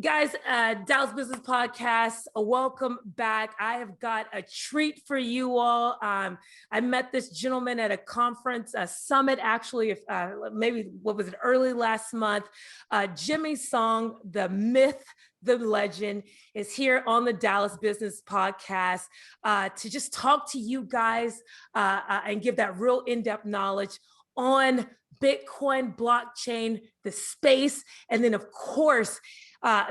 Guys, Dallas Business Podcast, welcome back. I have got a treat for you all. I met this gentleman at a conference, a summit, actually, maybe what was it, early last month. Jimmy Song, the myth, the legend, is here on the Dallas Business Podcast to just talk to you guys and give that real in-depth knowledge on Bitcoin, blockchain, the space, and then, of course,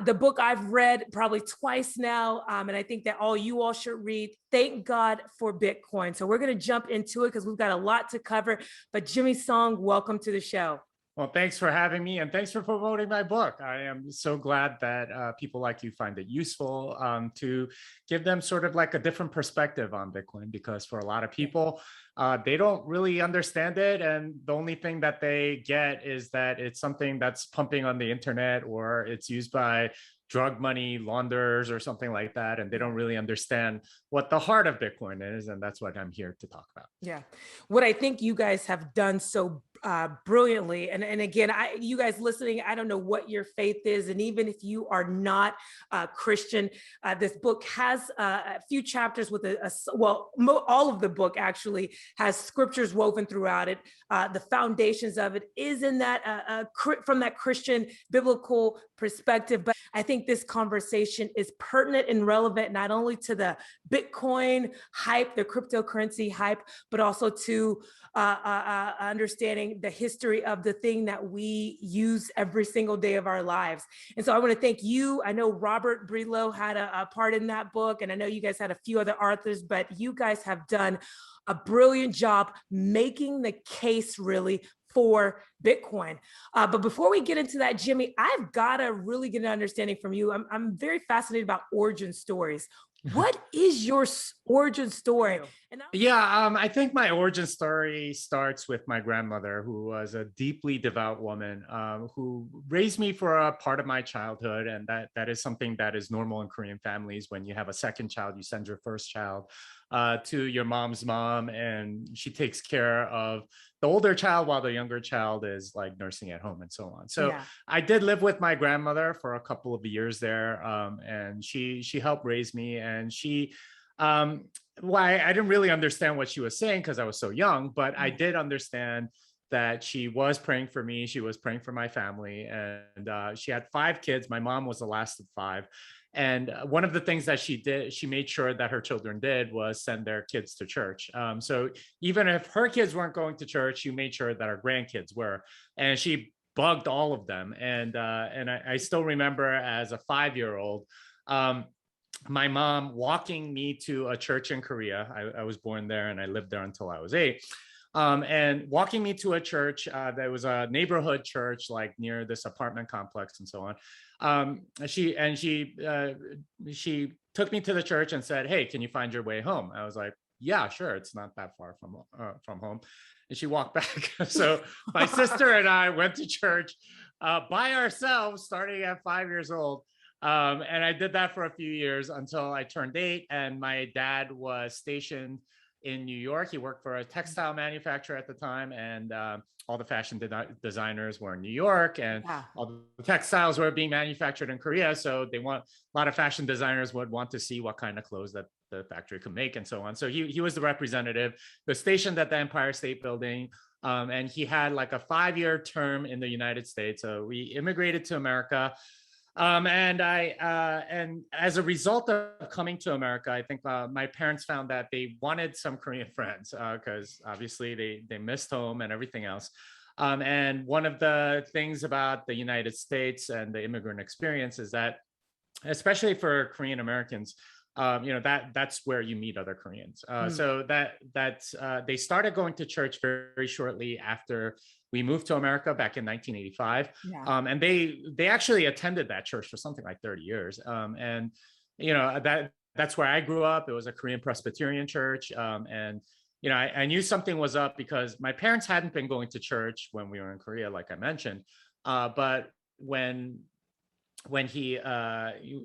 the book I've read probably twice now, and I think that you all should read, Thank God for Bitcoin. So we're going to jump into it because we've got a lot to cover. But Jimmy Song, welcome to the show. Well, thanks for having me, and thanks for promoting my book. I am so glad that people like you find it useful to give them sort of like a different perspective on Bitcoin, because for a lot of people, they don't really understand it. And the only thing that they get is that it's something that's pumping on the internet, or it's used by drug money launderers or something like that. And they don't really understand what the heart of Bitcoin is. And that's what I'm here to talk about. Yeah. What I think you guys have done so brilliantly. And again, you guys listening, I don't know what your faith is. And even if you are not Christian, this book has a few chapters with all of the book actually has scriptures woven throughout it. The foundations of it is in that from that Christian biblical perspective. But I think this conversation is pertinent and relevant, not only to the Bitcoin hype, the cryptocurrency hype, but also to understanding the history of the thing that we use every single day of our lives. And so I want to thank you. I know Robert Brelow had a part in that book, and I know you guys had a few other authors, but you guys have done a brilliant job making the case really for Bitcoin. But before we get into that, Jimmy, I've got to really get an understanding from you. I'm very fascinated about origin stories. What is your origin story? I think my origin story starts with my grandmother, who was a deeply devout woman who raised me for a part of my childhood. And that is something that is normal in Korean families. When you have a second child, you send your first child to your mom's mom, and she takes care of the older child while the younger child is like nursing at home and so on. So I did live with my grandmother for a couple of years there, and she helped raise me. And she, I didn't really understand what she was saying because I was so young, but I did understand that she was praying for me. She was praying for my family, and she had 5 kids. My mom was the last of 5. And one of the things that she did, she made sure that her children did, was send their kids to church. So even if her kids weren't going to church, she made sure that our grandkids were. And she bugged all of them. And I still remember as a 5-year-old, my mom walking me to a church in Korea. I was born there and I lived there until I was 8. And walking me to a church, there was a neighborhood church like near this apartment complex and so on. She took me to the church and said, "Hey, can you find your way home?" I was like, "Yeah, sure. It's not that far from home." And she walked back. So my sister and I went to church by ourselves, starting at 5 years old. And I did that for a few years until I turned 8, and my dad was stationed in New York. He worked for a textile manufacturer at the time, and all the fashion designers were in New York, and all the textiles were being manufactured in Korea. So a lot of fashion designers would want to see what kind of clothes that the factory could make and so on. So he was the representative, was stationed at the Empire State Building, and he had like a 5-year term in the United States. So we immigrated to America. And as a result of coming to America, I think my parents found that they wanted some Korean friends because obviously they missed home and everything else. And one of the things about the United States and the immigrant experience is that, especially for Korean Americans, that's where you meet other Koreans. So they started going to church very shortly after we moved to America back in 1985. And they actually attended that church for something like 30 years. And that's where I grew up. It was a Korean Presbyterian church. And I knew something was up because my parents hadn't been going to church when we were in Korea, like I mentioned. But when he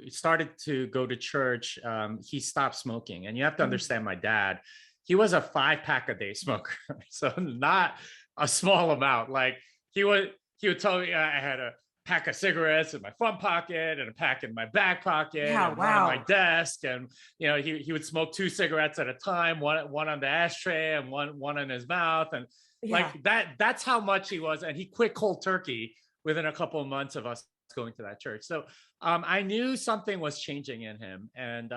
started to go to church, he stopped smoking. And you have to understand, my dad, he was a 5-pack a day smoker. So not a small amount. Like he would tell me I had a pack of cigarettes in my front pocket and a pack in my back pocket Yeah, and one on my wow. desk. And, you know, he would smoke 2 cigarettes at a time, one on the ashtray and one in his mouth. And Yeah. like that's how much he was. And he quit cold turkey within a couple of months of us going to that church. So I knew something was changing in him, and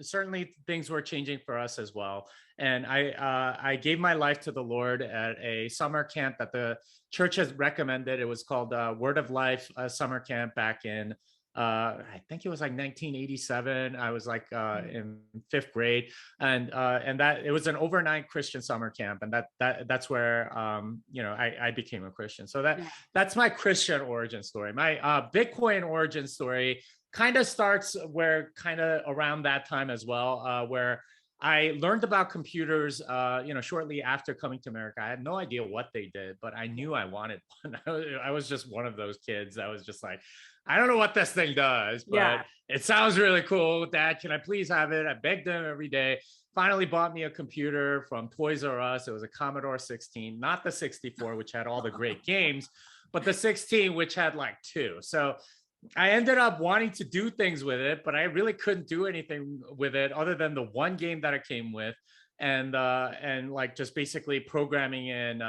certainly things were changing for us as well. And I gave my life to the Lord at a summer camp that the church has recommended. It was called Word of Life summer camp back in I think it was like 1987. I was like in 5th grade, and that it was an overnight Christian summer camp, and that's where you know, I became a Christian. So that's my Christian origin story. My Bitcoin origin story kind of starts where kind of around that time as well, where I learned about computers, you know, shortly after coming to America. I had no idea what they did, but I knew I wanted one. I was just one of those kids that was just like, I don't know what this thing does, Yeah. but it sounds really cool. Dad, can I please have it? I begged him every day. Finally bought me a computer from Toys R Us. It was a Commodore 16, not the 64, which had all the great games, but the 16, which had like 2. So I ended up wanting to do things with it, but I really couldn't do anything with it other than the one game that it came with, and like just basically programming in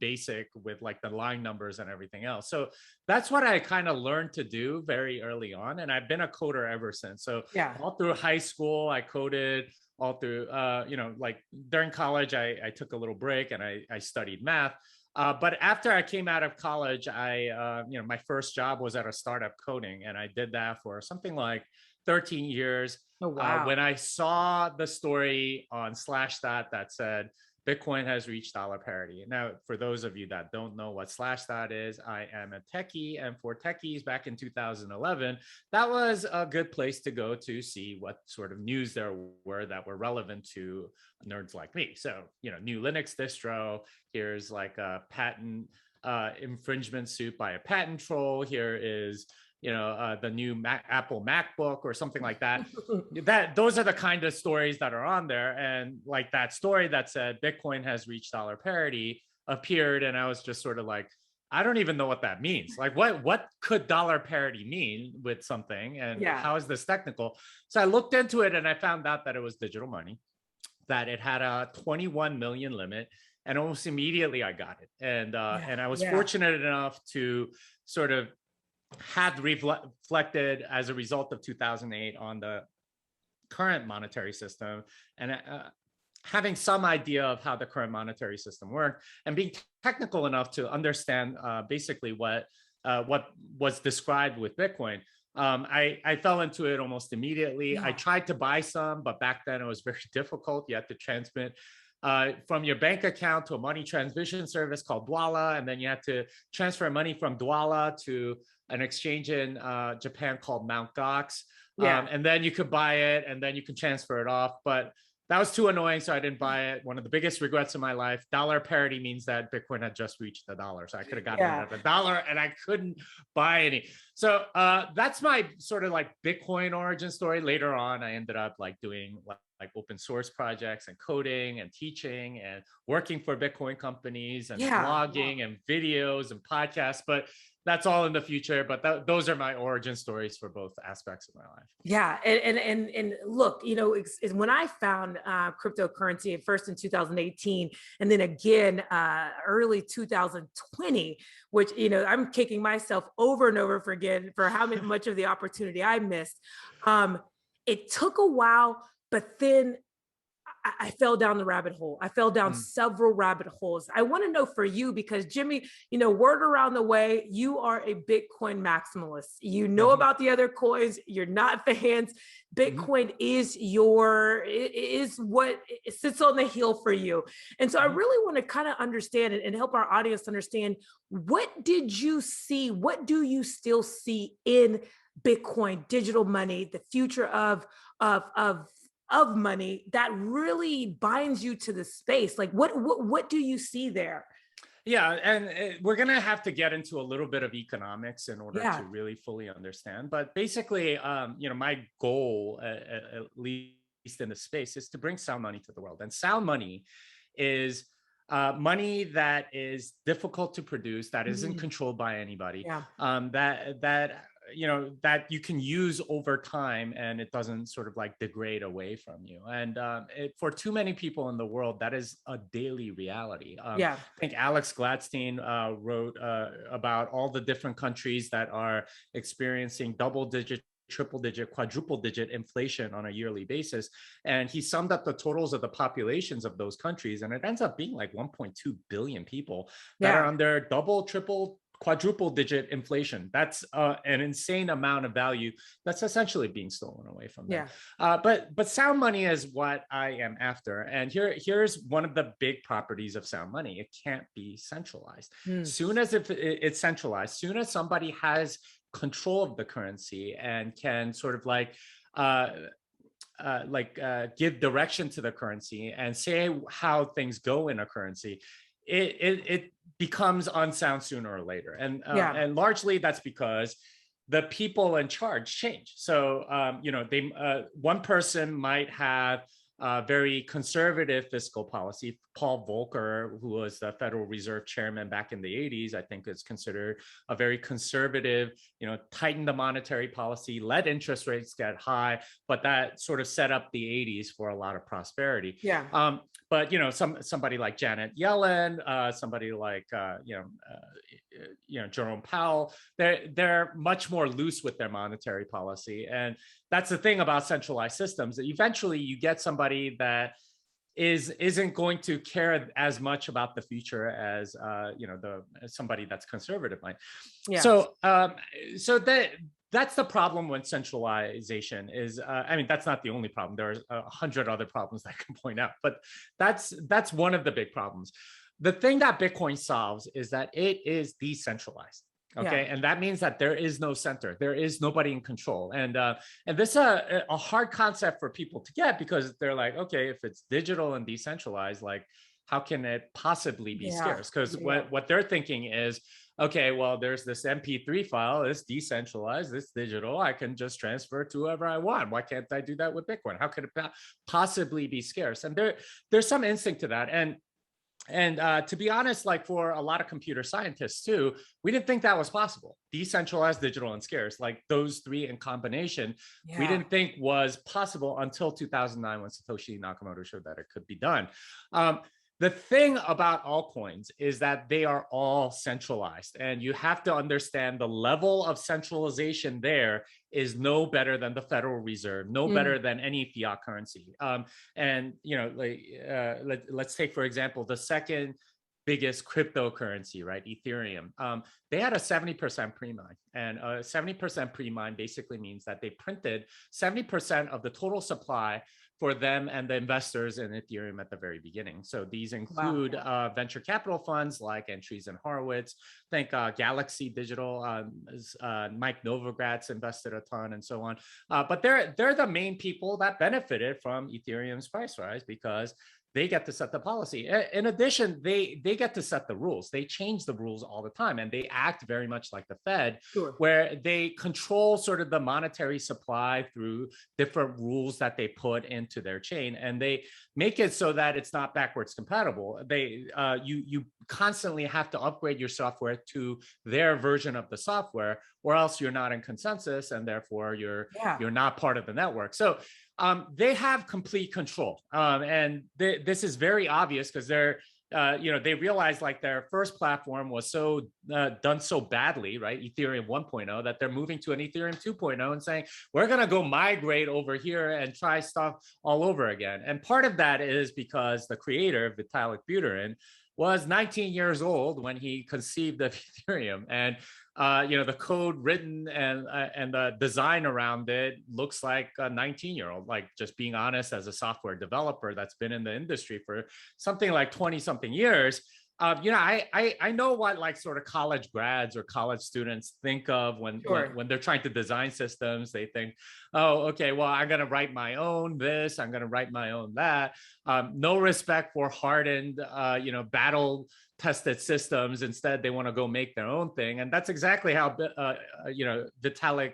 BASIC with like the line numbers and everything else. So that's what I kind of learned to do very early on, and I've been a coder ever since. So Yeah. all through high school, I coded. All through, you know, like during college, I took a little break and I studied math. But after I came out of college, you know, my first job was at a startup coding, and I did that for something like 13 years. Oh, wow. When I saw the story on Slashdot that said Bitcoin has reached dollar parity. Now, for those of you that don't know what Slashdot is, I am a techie, and for techies back in 2011, that was a good place to go to see what sort of news there were that were relevant to nerds like me. So, you know, new Linux distro, here's like a patent infringement suit by a patent troll. Here is, you know, the new Apple MacBook or something like that. Those are the kind of stories that are on there. And like that story that said Bitcoin has reached dollar parity appeared, and I was just sort of like, I don't even know what that means. Like, what could dollar parity mean with something, and how is this technical? So I looked into it, and I found out that it was digital money, that it had a 21 million limit, and almost immediately I got it. And I was fortunate enough to sort of had reflected as a result of 2008 on the current monetary system, and having some idea of how the current monetary system worked, and being technical enough to understand basically what was described with Bitcoin. I fell into it almost immediately. I tried to buy some, but back then it was very difficult. You had to transmit from your bank account to a money transmission service called Dwala, and then you had to transfer money from Dwala to an exchange in Japan called Mt. Gox. And then you could buy it, and then you can transfer it off. But that was too annoying, so I didn't buy it. One of the biggest regrets of my life. Dollar parity means that Bitcoin had just reached the dollar, so I could have gotten it at $1, and I couldn't buy any. So that's my sort of like Bitcoin origin story. Later on, I ended up like doing like open source projects and coding and teaching and working for Bitcoin companies and blogging and videos and podcasts. But that's all in the future. But those are my origin stories for both aspects of my life. Yeah, and look, you know, it's when I found cryptocurrency at first in 2018, and then again early 2020, which, you know, I'm kicking myself over and over again for how much of the opportunity I missed. It took a while, but then I fell down the rabbit hole. I fell down several rabbit holes. I want to know for you, because Jimmy, you know, word around the way, you are a Bitcoin maximalist. You know about the other coins. You're not fans. Bitcoin is what it sits on the hill for you. And so I really want to kind of understand and help our audience understand, what did you see? What do you still see in Bitcoin, digital money, the future of money that really binds you to the space? Like what do you see there? Yeah, and we're going to have to get into a little bit of economics in order to really fully understand. But basically, you know, my goal, at least in the space, is to bring sound money to the world. And sound money is money that is difficult to produce, that isn't Mhm. controlled by anybody, Yeah. that you can use over time, and it doesn't sort of like degrade away from you. And for too many people in the world, that is a daily reality. Yeah. I think Alex Gladstein wrote about all the different countries that are experiencing double-digit, triple-digit, quadruple-digit inflation on a yearly basis. And he summed up the totals of the populations of those countries, and it ends up being like 1.2 billion people that are Yeah. under double, triple, quadruple digit inflation. That's an insane amount of value that's essentially being stolen away from them. Yeah. But sound money is what I am after. And here's one of the big properties of sound money. It can't be centralized. Mm. Soon as it's centralized, soon as somebody has control of the currency and can sort of give direction to the currency and say how things go in a currency, it becomes unsound sooner or later. Yeah. And largely that's because the people in charge change. So one person might have very conservative fiscal policy. Paul Volcker, who was the Federal Reserve chairman back in the 80s, I think is considered a very conservative, tighten the monetary policy, let interest rates get high, but that sort of set up the 80s for a lot of prosperity. Yeah. But somebody like Janet Yellen, somebody like Jerome Powell, they're much more loose with their monetary policy. And that's the thing about centralized systems, that eventually you get somebody that isn't going to care as much about the future as somebody that's conservative might. Yeah. So that's the problem when centralization is. That's not the only problem. There's 100 other problems that I can point out, but that's one of the big problems. The thing that Bitcoin solves is that it is decentralized. Okay. Yeah. And that means that there is no center, there is nobody in control. And this is a hard concept for people to get, because they're like, okay, if it's digital and decentralized, like, how can it possibly be scarce? Because what they're thinking is, okay, well, there's this MP3 file, it's decentralized, it's digital, I can just transfer it to whoever I want. Why can't I do that with Bitcoin? How could it possibly be scarce? And there's some instinct to that. And to be honest, like for a lot of computer scientists too, we didn't think that was possible. Decentralized, digital, and scarce, like those three in combination, we didn't think was possible until 2009, when Satoshi Nakamoto showed that it could be done. The thing about altcoins is that they are all centralized, and you have to understand the level of centralization there is no better than the Federal Reserve, no better than any fiat currency. Let's take, for example, the second biggest cryptocurrency, right? Ethereum. They had a 70% pre-mine, and 70% pre-mine basically means that they printed 70% of the total supply for them and the investors in Ethereum at the very beginning. So these include venture capital funds like Andreessen Horowitz, think Galaxy Digital, Mike Novogratz invested a ton, and so on. But they're the main people that benefited from Ethereum's price rise, because they get to set the policy. In addition, they get to set the rules. They change the rules all the time, and they act very much like the Fed, where they control sort of the monetary supply through different rules that they put into their chain, and they make it so that it's not backwards compatible. You constantly have to upgrade your software to their version of the software, or else you're not in consensus, and therefore you're not part of the network. So they have complete control, and this is very obvious, because they realized like their first platform was done so badly, right? Ethereum 1.0, that they're moving to an Ethereum 2.0 and saying, we're going to go migrate over here and try stuff all over again. And part of that is because the creator, Vitalik Buterin, was 19 years old when he conceived of Ethereum, and the code written and the design around it looks like a 19-year-old. Like, just being honest, as a software developer that's been in the industry for something like 20-something years, I know what like sort of college grads or college students think of when they're trying to design systems. They think, oh, okay, well, I'm going to write my own this, I'm going to write my own that. No respect for hardened, battle tested systems. Instead, they want to go make their own thing. And that's exactly how, Vitalik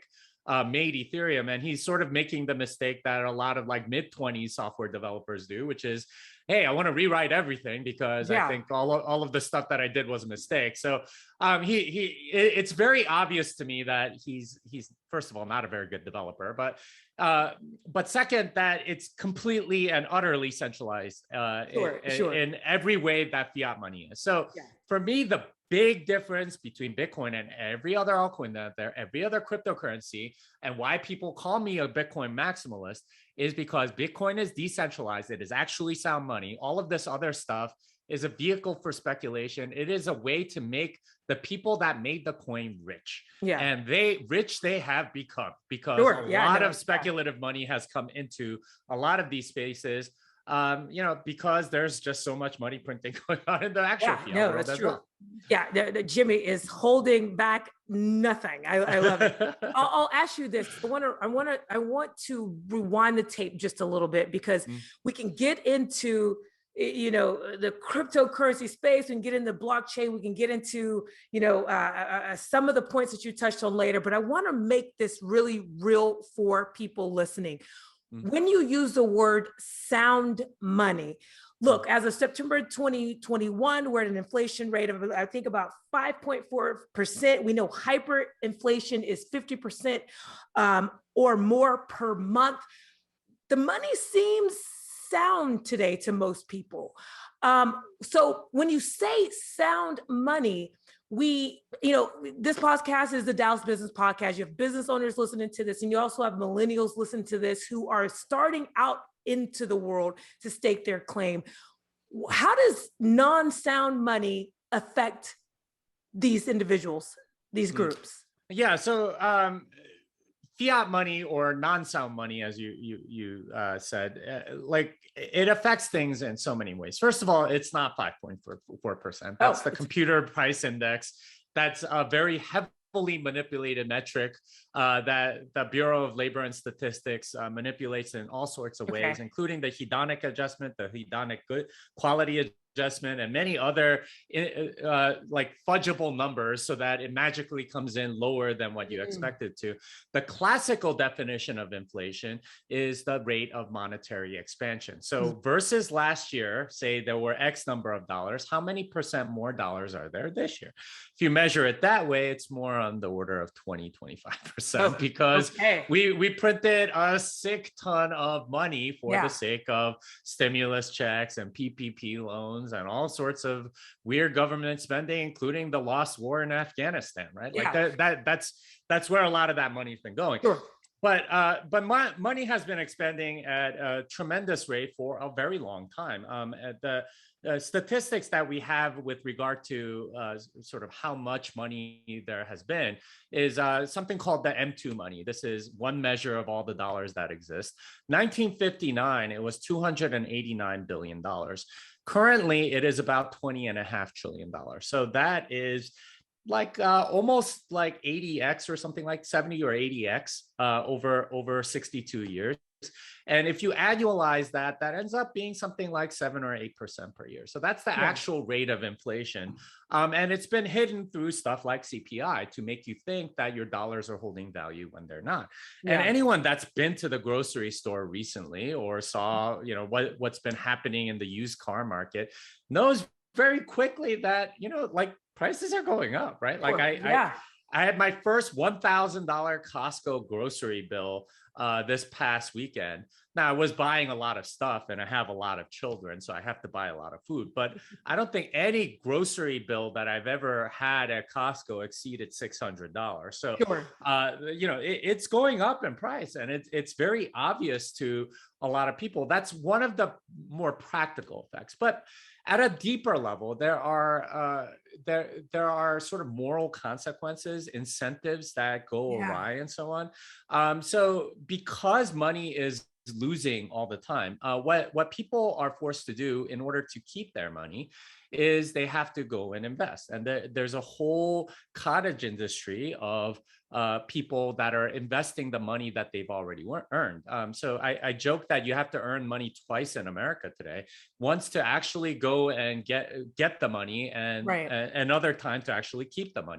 made Ethereum, and he's sort of making the mistake that a lot of like mid-20s software developers do, which is, hey, I want to rewrite everything because I think all of the stuff that I did was a mistake. So it's very obvious to me that he's first of all not a very good developer, but second, that it's completely and utterly centralized in every way that fiat money is. So for me, the big difference between Bitcoin and every other altcoin out there, every other cryptocurrency, and why people call me a Bitcoin maximalist is because Bitcoin is decentralized. It is actually sound money. All of this other stuff is a vehicle for speculation. It is a way to make the people that made the coin rich. And they have become, because a lot of speculative money has come into a lot of these spaces. Because there's just so much money printing going on in the actual fiat world. That's true. Well. Jimmy is holding back nothing. I love it. I'll ask you this. I want to rewind the tape just a little bit, because we can get into the cryptocurrency space and get into blockchain. We can get into some of the points that you touched on later. But I want to make this really real for people listening. When you use the word sound money, look, as of September 2021, we're at an inflation rate of, I think, about 5.4%. We know hyperinflation is 50% or more per month. The money seems sound today to most people. So when you say sound money, this podcast is the Dallas Business Podcast. You have business owners listening to this, and you also have millennials listening to this who are starting out into the world to stake their claim. How does non-sound money affect these individuals, these groups? Yeah, so fiat money or non-sound money, as you said, it affects things in so many ways. First of all, it's not 5.4%. That's the computer price index. That's a very heavily manipulated metric that the Bureau of Labor and Statistics manipulates in all sorts of ways, including the hedonic adjustment, the hedonic good quality adjustment, and many other like fudgeable numbers so that it magically comes in lower than what you expected to. The classical definition of inflation is the rate of monetary expansion. So versus last year, say there were X number of dollars, how many percent more dollars are there this year? If you measure it that way, it's more on the order of 20-25%, because we printed a sick ton of money for the sake of stimulus checks and PPP loans and all sorts of weird government spending, including the lost war in Afghanistan, right? Like that's where a lot of that money's been going. But money has been expanding at a tremendous rate for a very long time. The statistics that we have with regard to sort of how much money there has been is something called the M2 money. This is one measure of all the dollars that exist. 1959, it was $289 billion. Currently, it is about $20.5 trillion. So that is like almost like 80x or something, like 70 or 80x over 62 years. And if you annualize that, that ends up being something like 7 or 8% per year. So that's the actual rate of inflation. And it's been hidden through stuff like CPI to make you think that your dollars are holding value when they're not. And anyone that's been to the grocery store recently or saw, what's been happening in the used car market knows very quickly that, like prices are going up, right? Like I had my first $1,000 Costco grocery bill this past weekend. Now, I was buying a lot of stuff and I have a lot of children, so I have to buy a lot of food. But I don't think any grocery bill that I've ever had at Costco exceeded $600. So, it's going up in price, and it's very obvious to a lot of people. That's one of the more practical effects. But at a deeper level, there are sort of moral consequences, incentives that go awry, and so on. So because money is losing all the time, what people are forced to do in order to keep their money is they have to go and invest. And there's a whole cottage industry of people that are investing the money that they've already earned. So I joke that you have to earn money twice in America today. Once to actually go and get the money, and another time to actually keep the money.